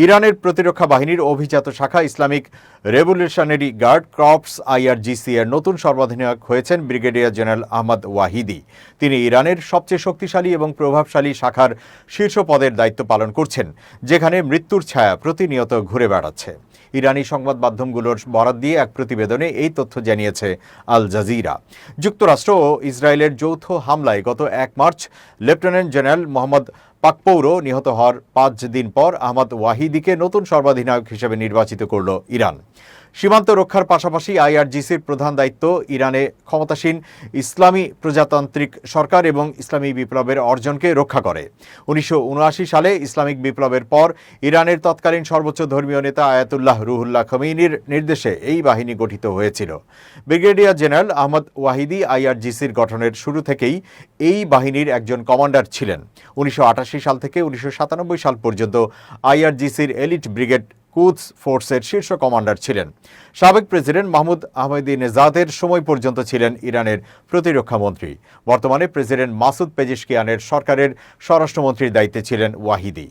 ইরানের প্রতিরক্ষা বাহিনীর অভিজাত শাখা Islamic Revolutionary Guard Corps IRGC এর নতুন সর্বাধিনায়ক হয়েছেন ব্রিগেডিয়ার জেনারেল আহমদ ওয়াহিদি। তিনি ইরানের সবচেয়ে শক্তিশালী এবং প্রভাবশালী শাখার শীর্ষ পদের দায়িত্ব পালন করছেন, যেখানে মৃত্যুর ছায়া প্রতিনিয়ত ঘুরে বেড়াচ্ছে। ইরানি সংবাদ মাধ্যমগুলোর বরাত দিয়ে এক প্রতিবেদনে এই তথ্য জানিয়েছে আল জাজিরা। যুক্তরাষ্ট্র ও ইসরায়েলের যৌথ হামলায় গত 1 মার্চ লেফটেন্যান্ট জেনারেল মোহাম্মদ পাকপৌর নিহত হওয়ার 5 দিন পর আহমদ ওয়াহিদিকে নতুন সর্বাধিনায়ক হিসেবে নির্বাচিত করল ইরান। সীমান্ত রক্ষার পাশাপাশি আইআরজিসির প্রধান দায়িত্ব ইরানে ক্ষমতাসীন ইসলামী প্রজাতান্ত্রিক সরকার এবং ইসলামী বিপ্লবের অর্জনকে রক্ষা করে। 1979 সালে ইসলামিক বিপ্লবের পর ইরানের তৎকালীন সর্বোচ্চ ধর্মীয় নেতা আয়াতুল্লাহ রুহুল্লাহ খমেনীর নির্দেশে এই বাহিনী গঠিত হয়েছিল। ব্রিগেডিয়ার জেনারেল আহমদ ওয়াহিদি আইআরজিসির গঠনের শুরু থেকেই এই বাহিনীর একজন কমান্ডার ছিলেন। 1988 সাল থেকে 1997 সাল পর্যন্ত আইআরজিসির এলিট ব্রিগেড কুদস ফোর্সের শীর্ষ কমান্ডার ছিলেন। সাবেক প্রেসিডেন্ট মাহমুদ আহমেদিনেজাদের সময় পর্যন্ত ছিলেন ইরানের প্রতিরক্ষা মন্ত্রী। বর্তমানে প্রেসিডেন্ট মাসুদ পেজেশকিয়ানের সরকারের স্বরাষ্ট্রমন্ত্রীর দায়িত্বে ছিলেন ওয়াহিদি।